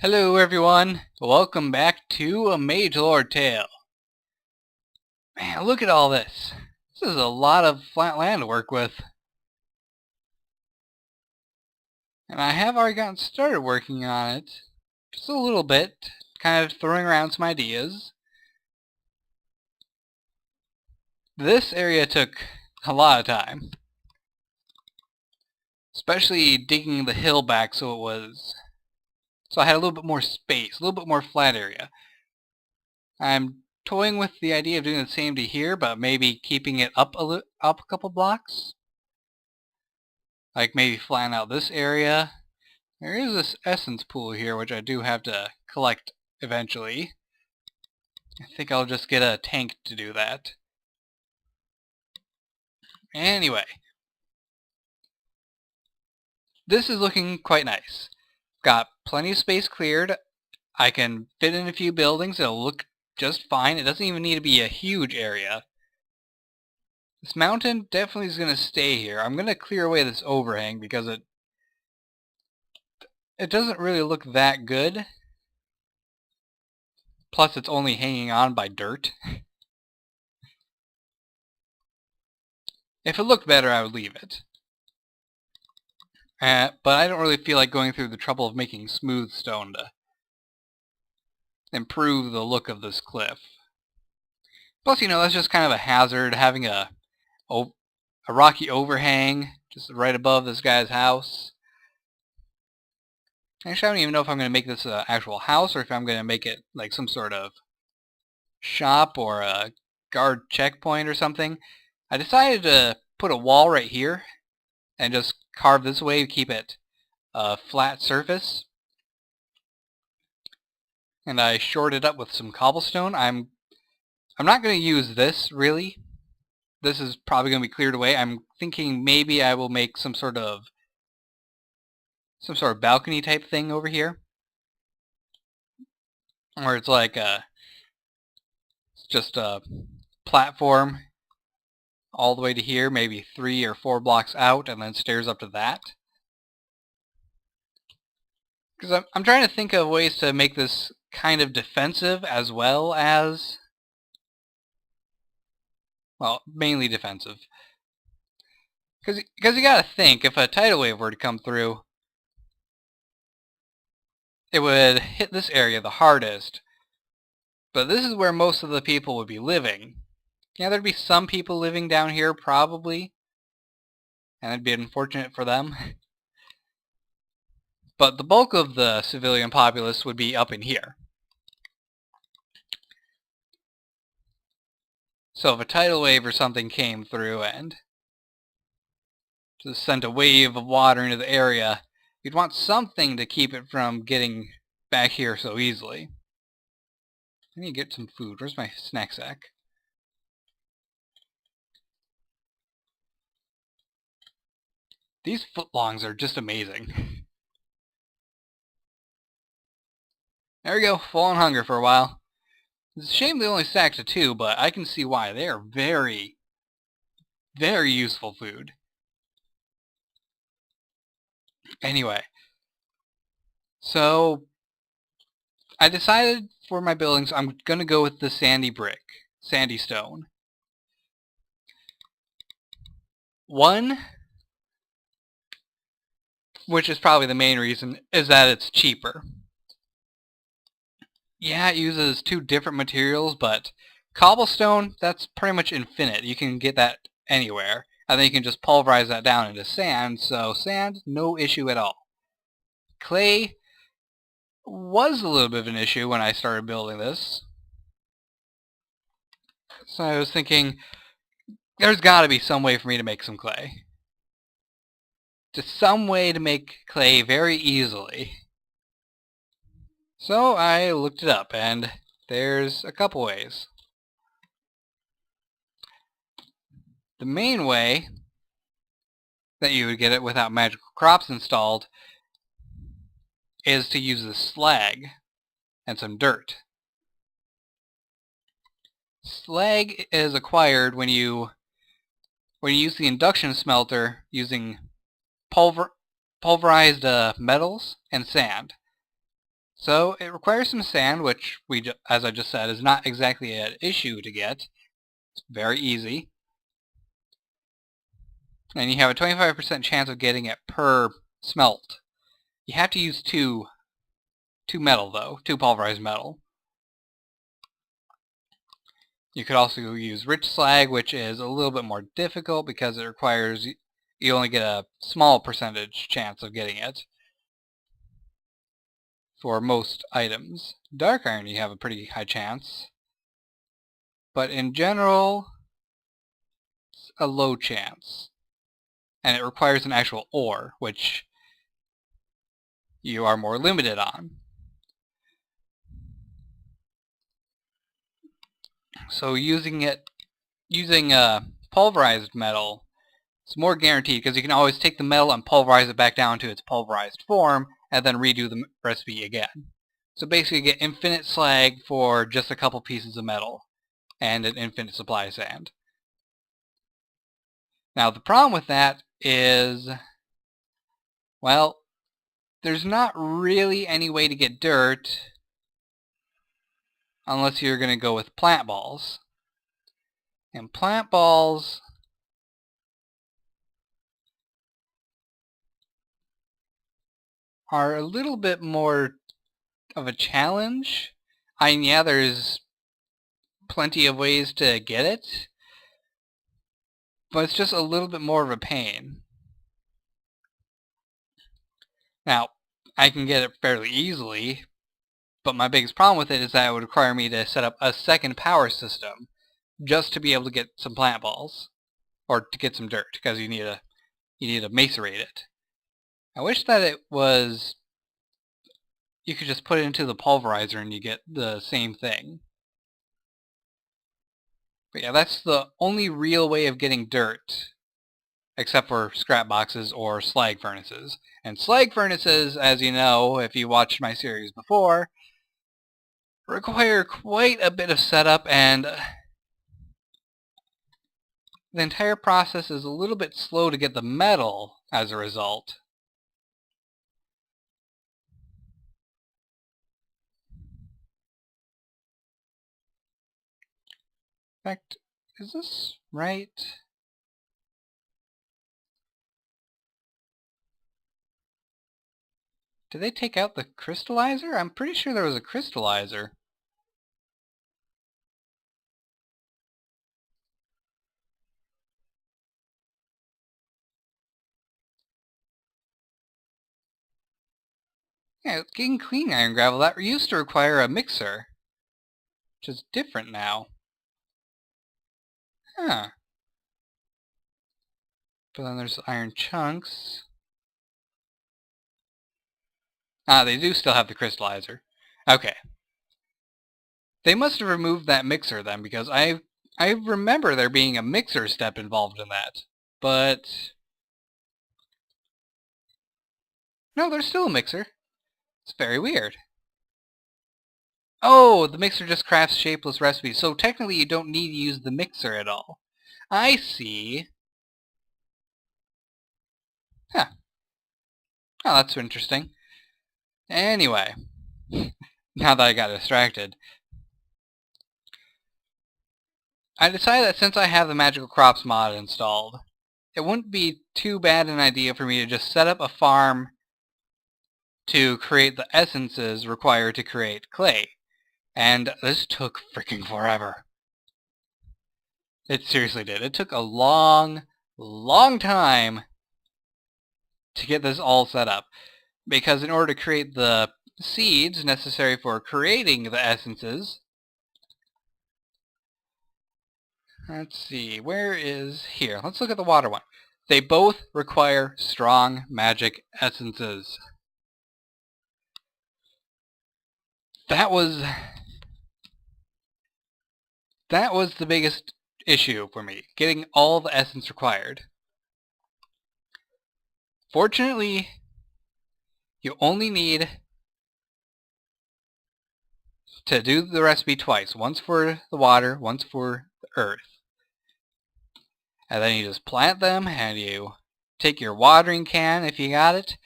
Hello everyone, welcome back to a Magelord tale. Man, look at all this. This is a lot of flat land to work with. And I have already gotten started working on it. Just a little bit, kind of throwing around some ideas. This area took a lot of time. Especially digging the hill back so I had a little bit more space, a little bit more flat area. I'm toying with the idea of doing the same to here, but maybe keeping it up a couple blocks. Like maybe flatten out this area. There is this essence pool here, which I do have to collect eventually. I think I'll just get a tank to do that. Anyway, this is looking quite nice. Got plenty of space cleared. I can fit in a few buildings. It'll look just fine. It doesn't even need to be a huge area. This mountain definitely is going to stay here. I'm going to clear away this overhang because it doesn't really look that good. Plus it's only hanging on by dirt. If it looked better, I would leave it. But I don't really feel like going through the trouble of making smooth stone to improve the look of this cliff. Plus, that's just kind of a hazard, having a rocky overhang just right above this guy's house. Actually, I don't even know if I'm going to make this an actual house or if I'm going to make it like some sort of shop or a guard checkpoint or something. I decided to put a wall right here and just carve this way to keep it a flat surface. And I shored it up with some cobblestone. I'm not going to use this really. This is probably going to be cleared away. I'm thinking maybe I will make some sort of balcony type thing over here, where it's like just a platform all the way to here, maybe 3 or 4 blocks out, and then stairs up to that. Because I'm trying to think of ways to make this kind of defensive as well as, well, mainly defensive. Because you gotta think, if a tidal wave were to come through, it would hit this area the hardest. But this is where most of the people would be living. Yeah, there'd be some people living down here, probably. And it'd be unfortunate for them. But the bulk of the civilian populace would be up in here. So if a tidal wave or something came through and just sent a wave of water into the area, you'd want something to keep it from getting back here so easily. I need to get some food. Where's my snack sack? These footlongs are just amazing. There we go, full on hunger for a while. It's a shame they only stacked to 2, but I can see why. They are very, very useful food. Anyway, so I decided for my buildings I'm going to go with the sandy stone. One, which is probably the main reason, is that it's cheaper. Yeah, it uses 2 different materials, but cobblestone, that's pretty much infinite. You can get that anywhere. And then you can just pulverize that down into sand, so sand, no issue at all. Clay was a little bit of an issue when I started building this. So I was thinking, there's got to be some way for me to make some clay. Just some way to make clay very easily. So I looked it up, and there's a couple ways. The main way that you would get it without magical crops installed is to use the slag and some dirt. Slag is acquired when you use the induction smelter using pulverized metals and sand. So it requires some sand, which as I just said, is not exactly an issue to get. It's very easy. And you have a 25% chance of getting it per smelt. You have to use two metal though, two pulverized metal. You could also use rich slag, which is a little bit more difficult because it requires you only get a small percentage chance of getting it for most items. Dark iron you have a pretty high chance, but in general it's a low chance. And it requires an actual ore, which you are more limited on. So using pulverized metal, it's more guaranteed because you can always take the metal and pulverize it back down to its pulverized form and then redo the recipe again. So basically you get infinite slag for just a couple pieces of metal and an infinite supply of sand. Now the problem with that is, well, there's not really any way to get dirt unless you're going to go with plant balls. And plant balls are a little bit more of a challenge. I mean, yeah, there's plenty of ways to get it, but it's just a little bit more of a pain. Now, I can get it fairly easily, but my biggest problem with it is that it would require me to set up a second power system just to be able to get some plant balls, or to get some dirt, because you need to macerate it. I wish that it was, you could just put it into the pulverizer and you get the same thing. But yeah, that's the only real way of getting dirt, except for scrap boxes or slag furnaces. And slag furnaces, as you know, if you watched my series before, require quite a bit of setup, and the entire process is a little bit slow to get the metal as a result. In fact, is this right? Did they take out the crystallizer? I'm pretty sure there was a crystallizer. Yeah, getting clean iron gravel, that used to require a mixer, which is different now. Huh. But then there's iron chunks. Ah, they do still have the crystallizer. Okay. They must have removed that mixer then, because I remember there being a mixer step involved in that. But no, there's still a mixer. It's very weird. Oh, the mixer just crafts shapeless recipes, so technically you don't need to use the mixer at all. I see. Huh. Oh, that's interesting. Anyway, now that I got distracted, I decided that since I have the Magical Crops mod installed, it wouldn't be too bad an idea for me to just set up a farm to create the essences required to create clay. And this took freaking forever. It seriously did. It took a long time to get this all set up. Because in order to create the seeds necessary for creating the essences, let's see, where is here? Let's look at the water one. They both require strong magic essences. That was the biggest issue for me, getting all the essence required. Fortunately, you only need to do the recipe twice, once for the water, once for the earth. And then you just plant them, and you take your watering can if you got it,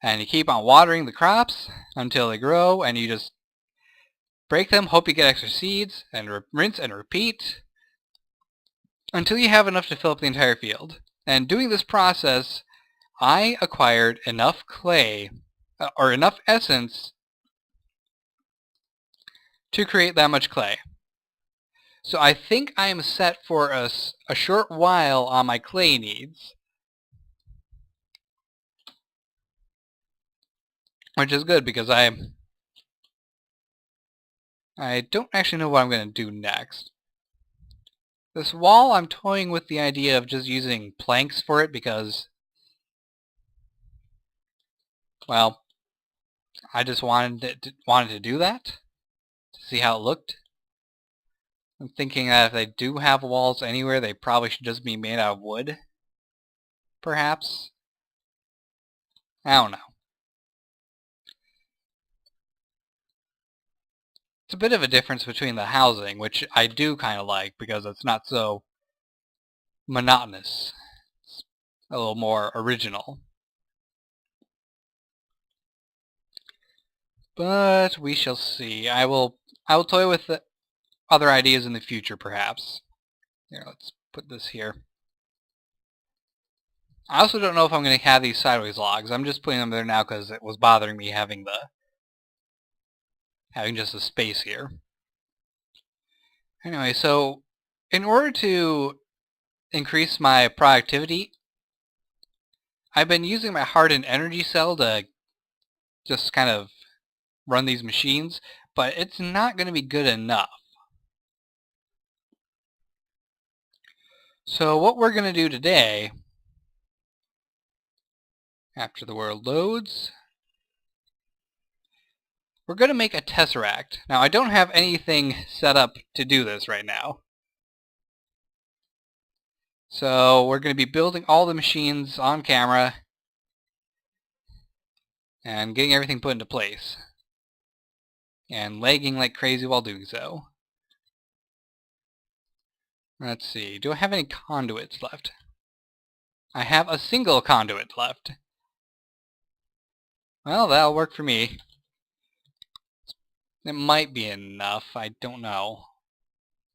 And you keep on watering the crops until they grow, and you just break them, hope you get extra seeds, and rinse and repeat until you have enough to fill up the entire field. And doing this process, I acquired enough clay, or enough essence, to create that much clay. So I think I am set for a short while on my clay needs. Which is good, because I don't actually know what I'm going to do next. This wall, I'm toying with the idea of just using planks for it because, well, I just wanted to do that, to see how it looked. I'm thinking that if they do have walls anywhere, they probably should just be made out of wood, perhaps. I don't know. It's a bit of a difference between the housing, which I do kind of like because it's not so monotonous. It's a little more original. But we shall see. I will toy with the other ideas in the future, perhaps. Here, let's put this here. I also don't know if I'm going to have these sideways logs. I'm just putting them there now because it was bothering me having just a space here. Anyway, so in order to increase my productivity, I've been using my hardened energy cell to just kind of run these machines, but it's not going to be good enough. So what we're going to do today, after the world loads, we're going to make a Tesseract. Now, I don't have anything set up to do this right now. So we're going to be building all the machines on camera and getting everything put into place. And lagging like crazy while doing so. Let's see, do I have any conduits left? I have a single conduit left. Well, that'll work for me. It might be enough, I don't know.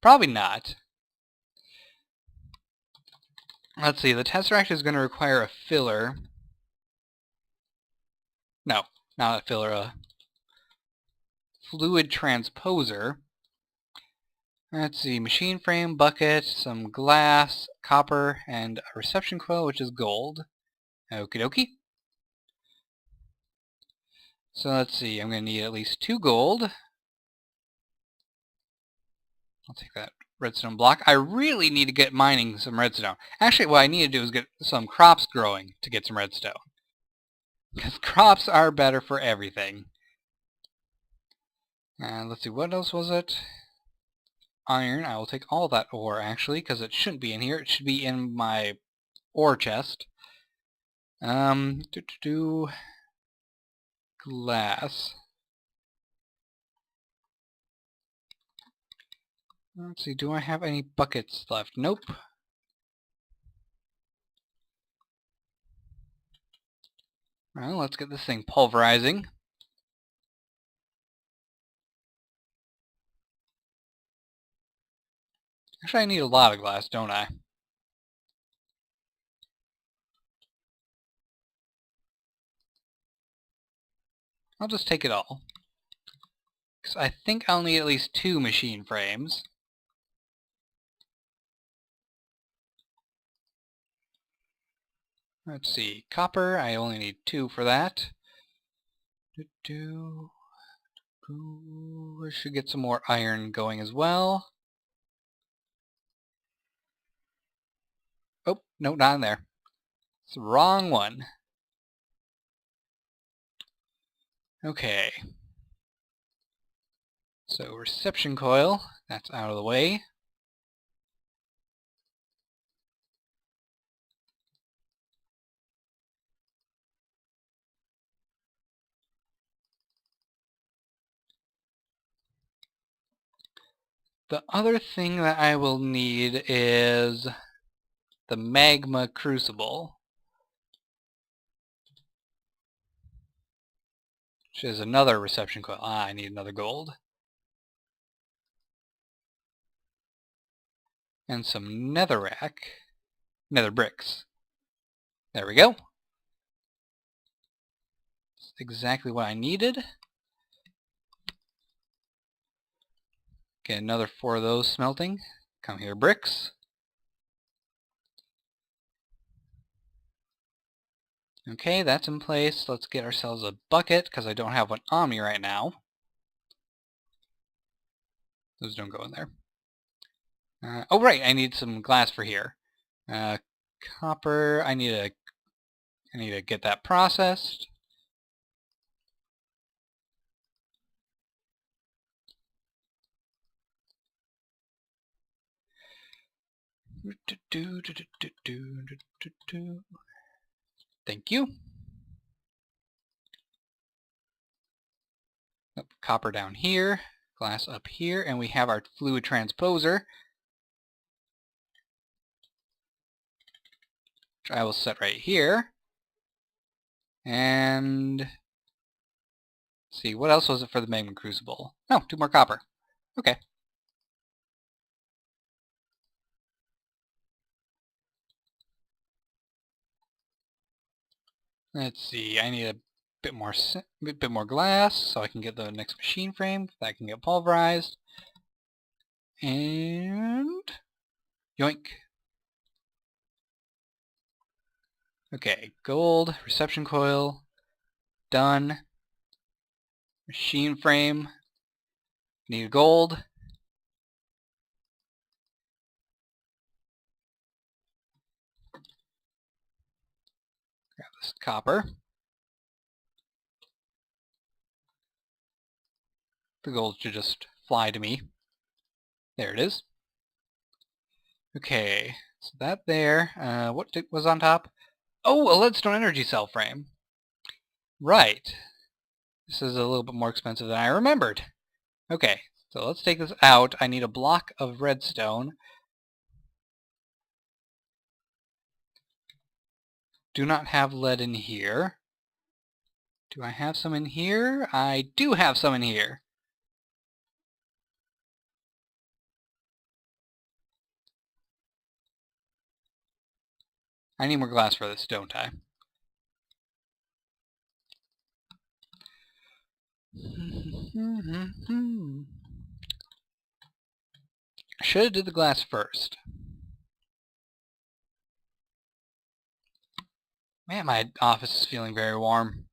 Probably not. Let's see, the Tesseract is going to require a filler. No, not a filler, a fluid transposer. Let's see, machine frame, bucket, some glass, copper, and a reception coil, which is gold. Okie dokie. So let's see, I'm going to need at least 2 gold. I'll take that redstone block. I really need to get mining some redstone. Actually, what I need to do is get some crops growing to get some redstone. Because crops are better for everything. And let's see, what else was it? Iron. I will take all that ore, actually, because it shouldn't be in here. It should be in my ore chest. Glass. Let's see, do I have any buckets left? Nope. Well, let's get this thing pulverizing. Actually, I need a lot of glass, don't I? I'll just take it all. Because I think I'll need at least 2 machine frames. Let's see, copper, I only need 2 for that. I should get some more iron going as well. Oh, no, not in there. It's the wrong one. Okay. So reception coil, that's out of the way. The other thing that I will need is the magma crucible. which is another reception coil. Ah, I need another gold. And some nether bricks. There we go. That's exactly what I needed. Get another 4 of those smelting. Come here, bricks. Okay, that's in place. Let's get ourselves a bucket, because I don't have one on me right now. Those don't go in there. Oh, right, I need some glass for here. Copper, I need to get that processed. Thank you. Copper down here, glass up here, and we have our fluid transposer, which I will set right here. And let's see, what else was it for the magma crucible? No, 2 more copper. Okay. Let's see, I need a bit more glass so I can get the next machine frame that can get pulverized. And yoink. Okay, gold, reception coil, done. Machine frame, need gold. Grab this copper. The gold should just fly to me. There it is. Okay, so that there. What was on top? Oh, a leadstone energy cell frame. Right. This is a little bit more expensive than I remembered. Okay, so let's take this out. I need a block of redstone. Do not have lead in here. Do I have some in here? I do have some in here. I need more glass for this, don't I? I should have did the glass first. Man, my office is feeling very warm.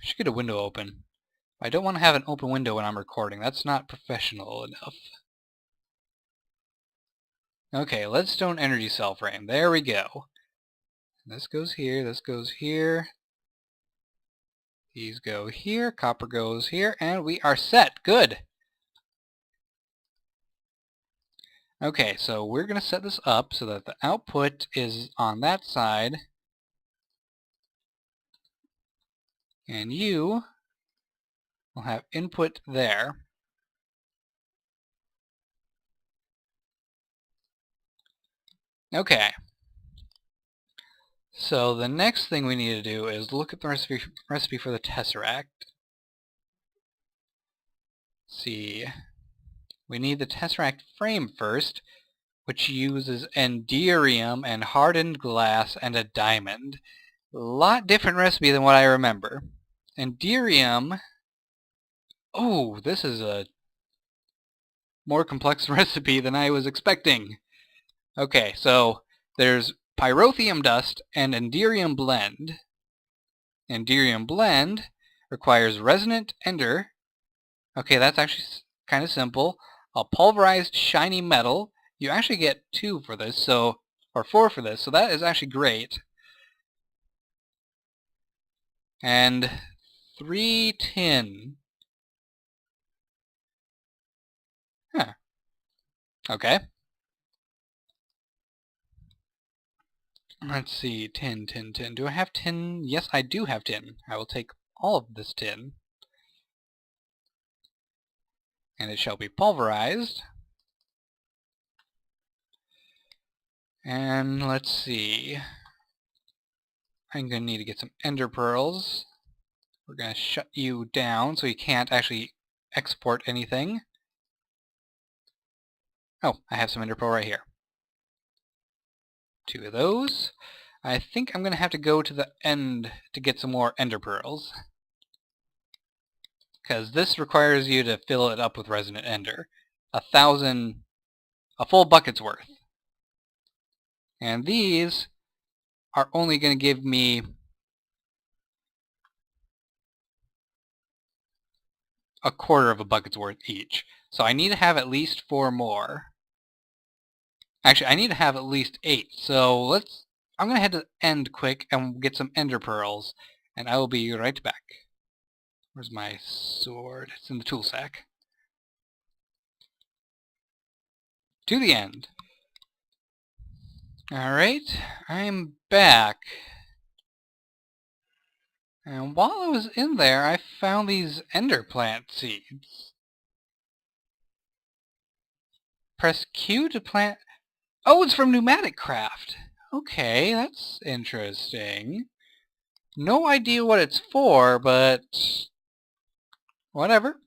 I should get a window open. I don't want to have an open window when I'm recording. That's not professional enough. Okay, leadstone energy cell frame. There we go. This goes here, this goes here. These go here, copper goes here, and we are set. Good! Okay, so we're going to set this up so that the output is on that side. And you will have input there. Okay. So the next thing we need to do is look at the recipe for the Tesseract. Let's see. We need the Tesseract frame first, which uses enderium and hardened glass and a diamond. A lot different recipe than what I remember. Enderium... Oh, this is a more complex recipe than I was expecting. Okay, so there's Pyrofiom dust and enderium blend. Enderium blend requires resonant ender. Okay, that's actually kind of simple. A pulverized shiny metal. You actually get 2 for this, so or 4 for this, so that is actually great. And 3 tin. Huh. Okay. Let's see, tin. Do I have tin? Yes, I do have tin. I will take all of this tin. And it shall be pulverized. And let's see. I'm going to need to get some ender pearls. We're going to shut you down so you can't actually export anything. Oh, I have some ender pearl right here. 2 of those. I think I'm going to have to go to the end to get some more ender pearls, because this requires you to fill it up with resonant ender. 1,000, a full bucket's worth. And these are only going to give me a quarter of a bucket's worth each. So I need to have at least 4 more. Actually, I need to have at least 8. So I'm going to head to the end quick and get some ender pearls, and I will be right back. Where's my sword? It's in the tool sack. To the end. Alright, I'm back. And while I was in there, I found these ender plant seeds. Press Q to plant... Oh, it's from Pneumatic Craft! Okay, that's interesting. No idea what it's for, but... whatever.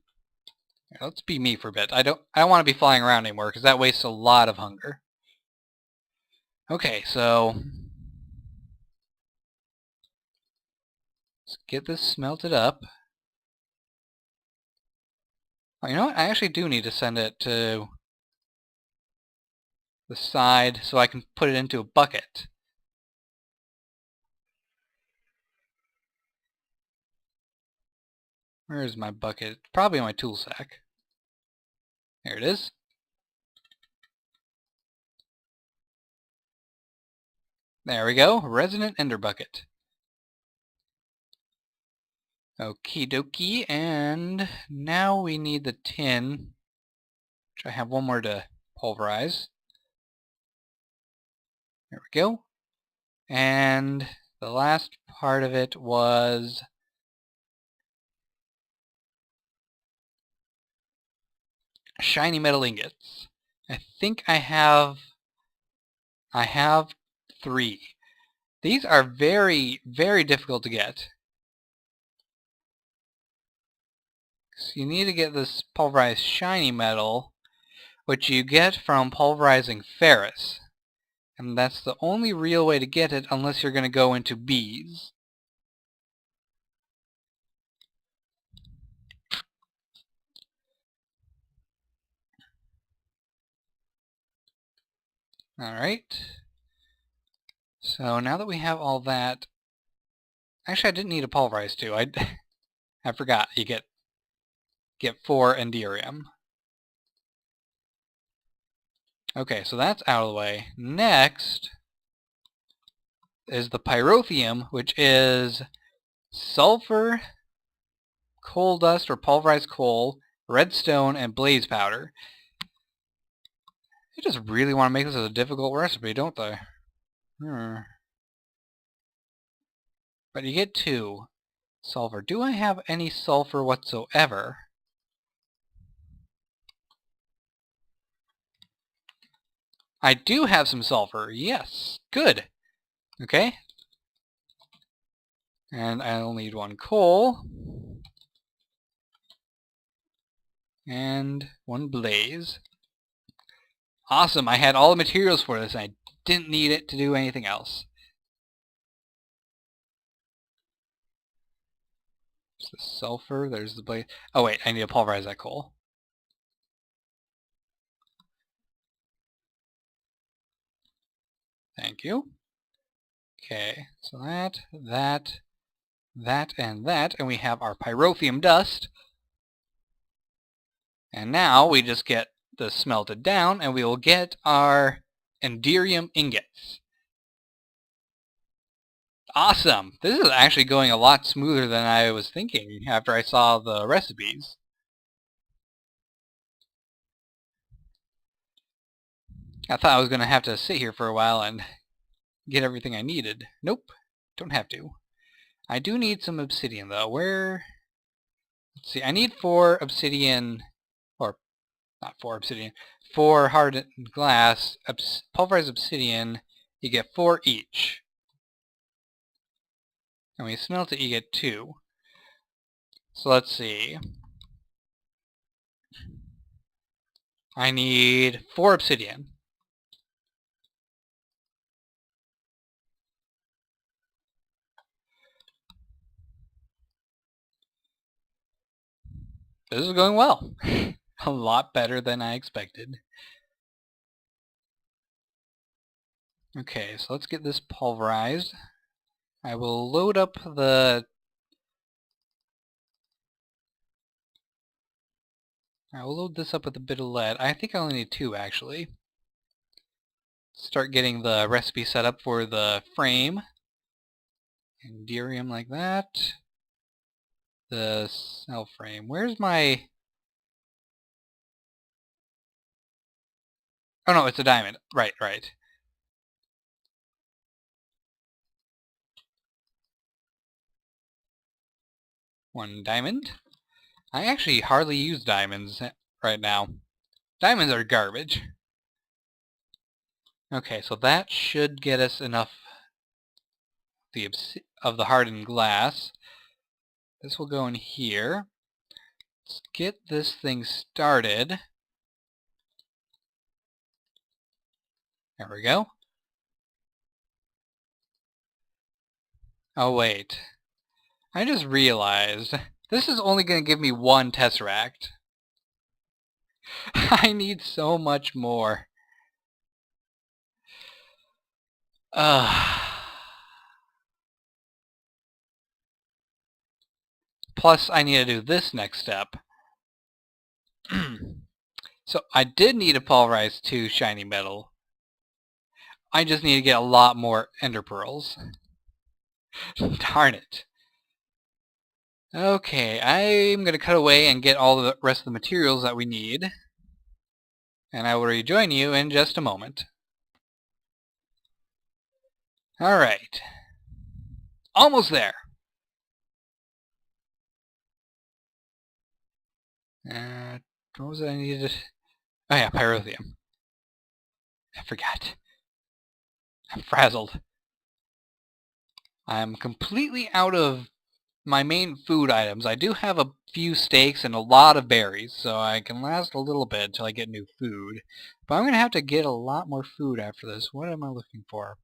Here, let's be me for a bit. I don't want to be flying around anymore, because that wastes a lot of hunger. Okay, so... let's get this smelted up. Oh, you know what? I actually do need to send it to the side so I can put it into a bucket. Where is my bucket? Probably in my tool sack. There it is. There we go. Resonant ender bucket. Okie dokie, and now we need the tin, which I have one more to pulverize. There we go. And the last part of it was shiny metal ingots. I think I have 3. These are very, very difficult to get. So you need to get this pulverized shiny metal, which you get from pulverizing ferrous. And that's the only real way to get it unless you're going to go into bees. Alright. So now that we have all that... actually, I didn't need a pulverize too. I forgot. You get 4 enderium. Okay, so that's out of the way. Next is the Pyrofiom, which is sulfur, coal dust or pulverized coal, redstone, and blaze powder. They just really want to make this a difficult recipe, don't they? But you get 2. Sulfur. Do I have any sulfur whatsoever? I do have some sulfur. Yes. Good. Okay. And I'll need 1 coal. And 1 blaze. Awesome. I had all the materials for this. And I didn't need it to do anything else. There's the sulfur. There's the blaze. Oh wait, I need to pulverize that coal. Thank you. Okay, so that, and that, and we have our pyrofium dust. And now we just get this smelted down, and we will get our enderium ingots. Awesome! This is actually going a lot smoother than I was thinking after I saw the recipes. I thought I was going to have to sit here for a while and get everything I needed. Nope, don't have to. I do need some obsidian though. Where? Let's see, I need 4 obsidian, or not 4 obsidian, 4 hardened glass, pulverized obsidian. You get 4 each. And when you smelt it, you get 2. So let's see. I need 4 obsidian. This is going well. A lot better than I expected. Okay, so let's get this pulverized. I will load up the... I will load this up with a bit of lead. I think I only need 2, actually. Start getting the recipe set up for the frame. Enderium like that. The cell frame. Where's my... Oh no, it's a diamond. Right. 1 diamond. I actually hardly use diamonds right now. Diamonds are garbage. Okay, so that should get us enough of the hardened glass. This will go in here. Let's get this thing started. There we go. Oh wait. I just realized this is only going to give me 1 Tesseract. I need so much more. Plus, I need to do this next step. So, I did need to pulverize 2 shiny metal. I just need to get a lot more ender pearls. Darn it. Okay, I'm going to cut away and get all the rest of the materials that we need. And I will rejoin you in just a moment. Alright. Almost there. What was it I needed? Oh yeah, Pyrofiom. I forgot. I'm frazzled. I'm completely out of my main food items. I do have a few steaks and a lot of berries, so I can last a little bit until I get new food. But I'm going to have to get a lot more food after this. What am I looking for?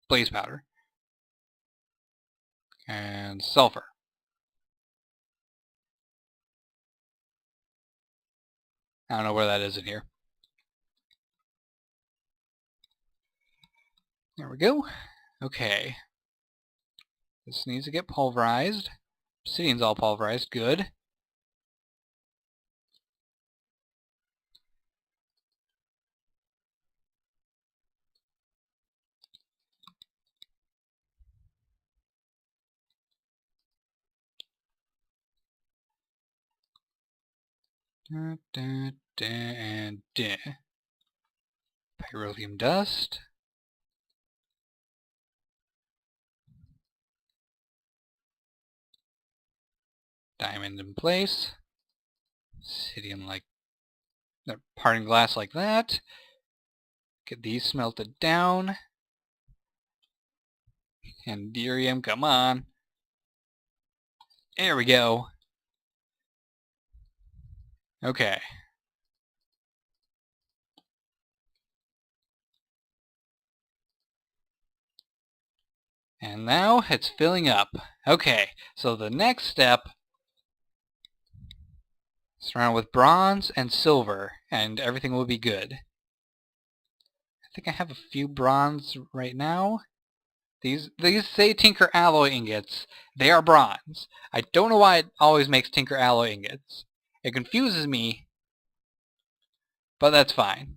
Blaze powder. And sulfur. I don't know where that is in here. There we go. Okay. This needs to get pulverized. Obsidian's all pulverized. Good. And Pyrofiom dust. Diamond in place. Obsidian like... parting glass like that. Get these smelted down. Enderium, come on. There we go. Okay. And now it's filling up. Okay, so the next step is surrounded with bronze and silver, and everything will be good. I think I have a few bronze right now. These say Tinker Alloy Ingots. They are bronze. I don't know why it always makes Tinker Alloy Ingots. It confuses me, but that's fine.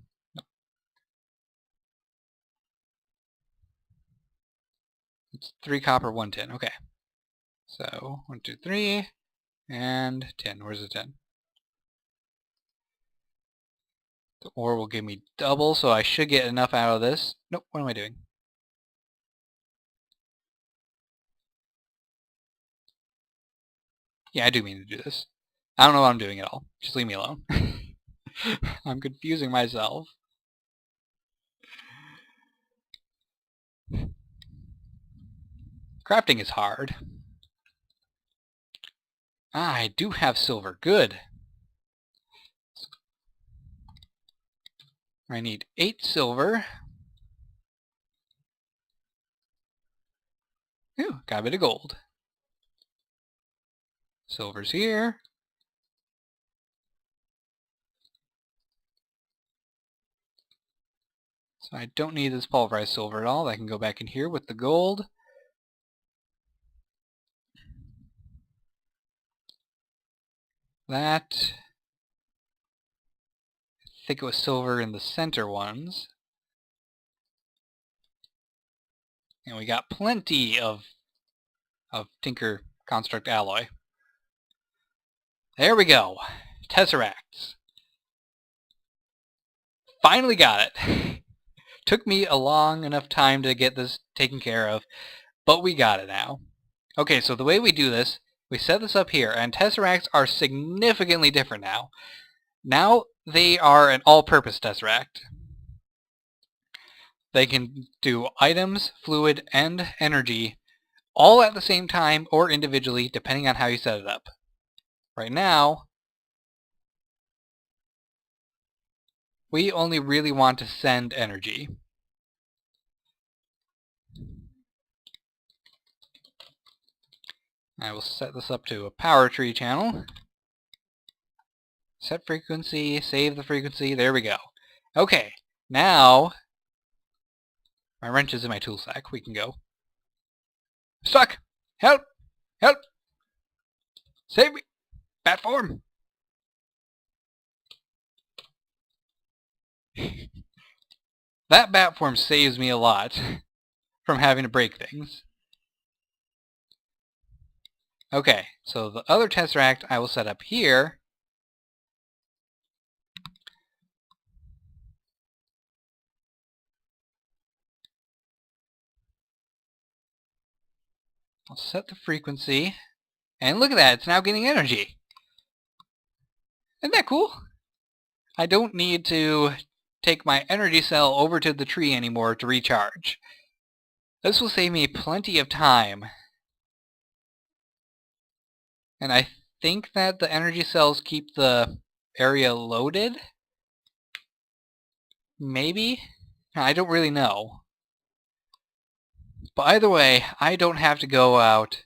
It's 3 copper, 1 tin. Okay. So, 1, 2, 3, and 10. Where's the 10? The ore will give me double, so I should get enough out of this. Nope, what am I doing? Yeah, I do mean to do this. I don't know what I'm doing at all. Just leave me alone. I'm confusing myself. Crafting is hard. Ah, I do have silver. Good. I need 8 silver. Ooh, got a bit of gold. Silver's here. So I don't need this pulverized silver at all. I can go back in here with the gold. That... I think it was silver in the center ones. And we got plenty of Tinker Construct Alloy. There we go. Tesseracts. Finally got it. Took me a long enough time to get this taken care of, but we got it now. Okay, so the way we do this, we set this up here, and Tesseracts are significantly different now. Now they are an all-purpose Tesseract. They can do items, fluid, and energy all at the same time or individually, depending on how you set it up. Right now, we only really want to send energy. I will set this up to a power tree channel. Set frequency, save the frequency, there we go. Okay, now my wrench is in my tool sack. We can go. Stuck! Help! Help! Save me! Bat form! That bat form saves me a lot from having to break things. Okay, so the other Tesseract I will set up here. I'll set the frequency, and look at that, it's now getting energy. Isn't that cool? I don't need to take my energy cell over to the tree anymore to recharge. This will save me plenty of time. And I think that the energy cells keep the area loaded? Maybe? I don't really know. But either way, I don't have to go out.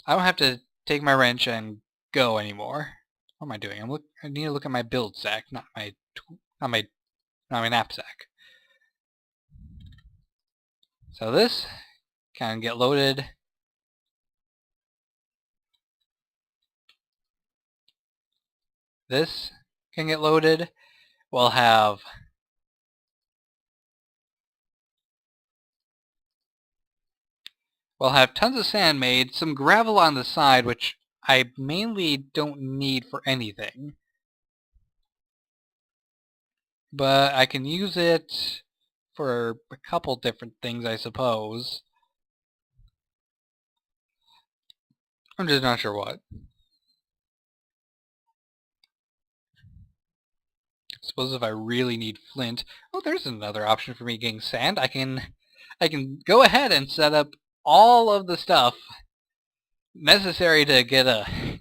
I don't have to take my wrench and go anymore. What am I doing? I need to look at my build sack, not my knapsack. So this can get loaded. This can get loaded. We'll have tons of sand made, some gravel on the side, which I mainly don't need for anything. But I can use it for a couple different things, I suppose. I'm just not sure what. I suppose if I really need flint... Oh, there's another option for me getting sand. I can go ahead and set up all of the stuff necessary to get a...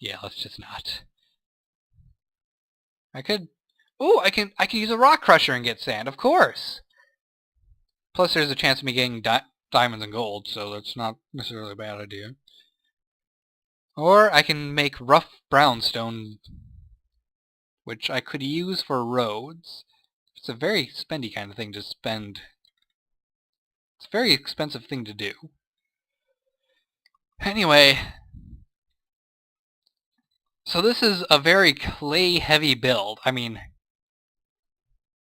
Yeah, let's just not. I could... Oh, I can use a rock crusher and get sand, of course! Plus there's a chance of me getting diamonds and gold, so that's not necessarily a bad idea. Or I can make rough brownstone, which I could use for roads. It's a very spendy kind of thing to spend. It's a very expensive thing to do. Anyway, so this is a very clay-heavy build. I mean,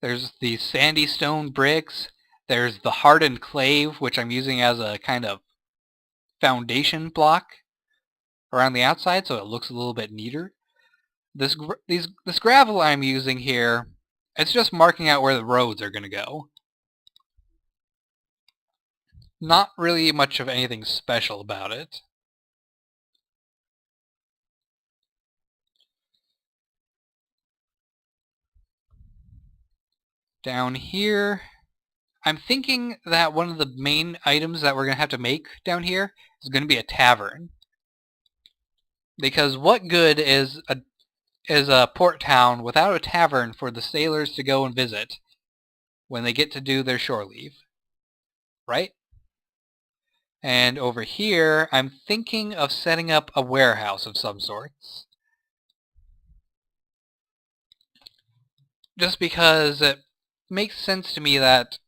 there's the sandy stone bricks, there's the hardened clay, which I'm using as a kind of foundation block around the outside so it looks a little bit neater. This gravel I'm using here, it's just marking out where the roads are going to go. Not really much of anything special about it. Down here, I'm thinking that one of the main items that we're going to have to make down here is going to be a tavern. Because what good is a port town without a tavern for the sailors to go and visit when they get to do their shore leave? Right? And over here, I'm thinking of setting up a warehouse of some sorts. Just because it makes sense to me that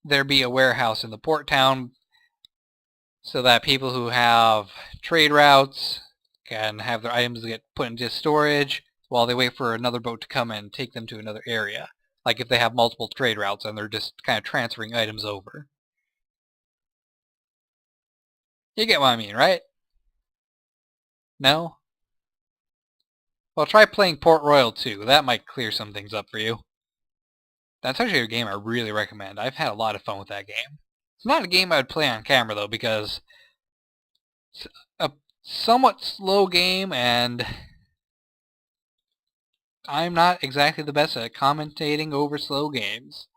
there be a warehouse in the port town so that people who have trade routes can have their items get put into storage while they wait for another boat to come and take them to another area. Like if they have multiple trade routes and they're just kind of transferring items over. You get what I mean, right? No? Well, try playing Port Royal 2. That might clear some things up for you. That's actually a game I really recommend. I've had a lot of fun with that game. It's not a game I would play on camera, though, because it's a somewhat slow game, and I'm not exactly the best at commentating over slow games.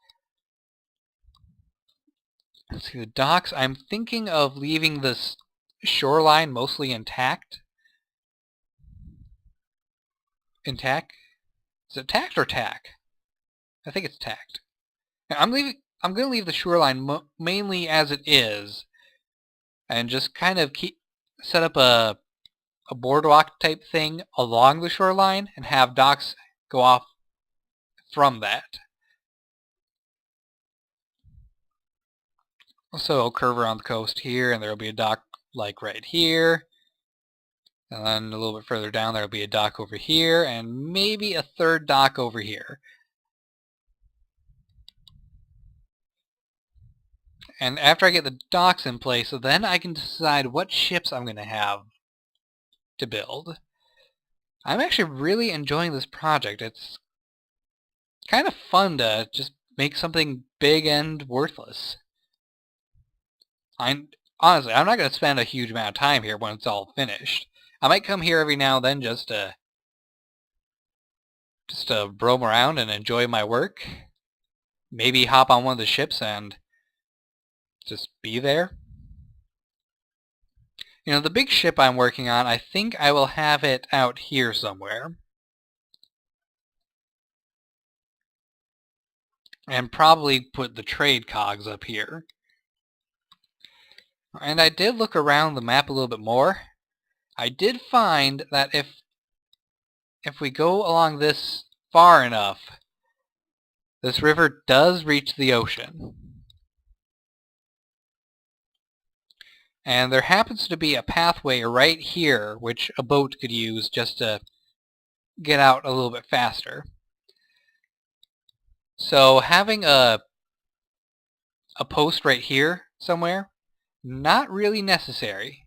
Let's see, the docks. I'm thinking of leaving this shoreline mostly intact. Intact? Is it tact or tack? I think it's tact. I'm going to leave the shoreline mainly as it is, and just kind of set up a boardwalk type thing along the shoreline and have docks go off from that. So it'll curve around the coast here, and there'll be a dock like right here. And then a little bit further down there'll be a dock over here, and maybe a third dock over here. And after I get the docks in place, then I can decide what ships I'm going to have to build. I'm actually really enjoying this project. It's kind of fun to just make something big and worthless. Honestly, I'm not going to spend a huge amount of time here when it's all finished. I might come here every now and then just to roam around and enjoy my work. Maybe hop on one of the ships and just be there. You know, the big ship I'm working on, I think I will have it out here somewhere. And probably put the trade cogs up here. And I did look around the map a little bit more. I did find that if we go along this far enough, this river does reach the ocean. And there happens to be a pathway right here which a boat could use just to get out a little bit faster. So having a post right here somewhere, not really necessary.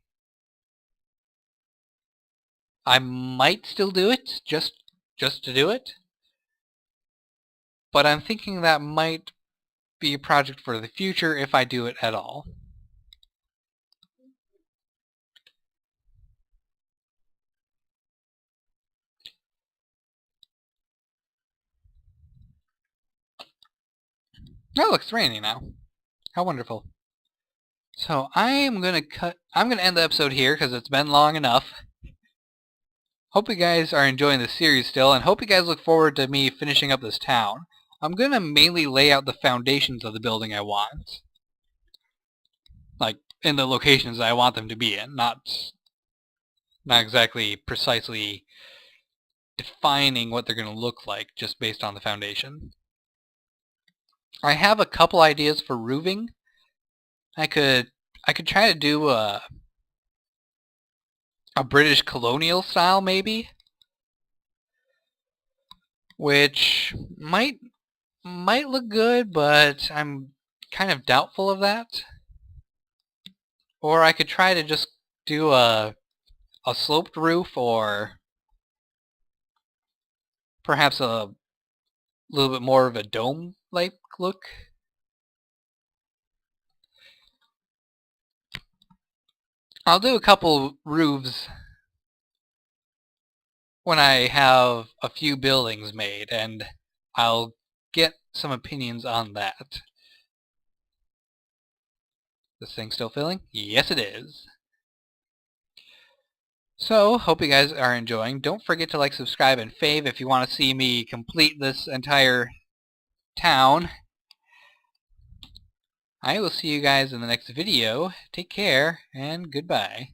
I might still do it, just to do it. But I'm thinking that might be a project for the future if I do it at all. Oh, look, it's raining now. How wonderful. So I'm gonna end the episode here because it's been long enough. Hope you guys are enjoying the series still, and hope you guys look forward to me finishing up this town. I'm gonna mainly lay out the foundations of the building I want. Like, in the locations I want them to be in, not exactly precisely defining what they're gonna look like just based on the foundation. I have a couple ideas for roofing. I could try to do a British colonial style maybe, which might look good, but I'm kind of doubtful of that. Or I could try to just do a sloped roof, or perhaps a little bit more of a dome-like look. I'll do a couple roofs when I have a few buildings made, and I'll get some opinions on that. This thing still filling? Yes, it is. So, hope you guys are enjoying. Don't forget to like, subscribe, and fave if you want to see me complete this entire town. I will see you guys in the next video. Take care, and goodbye.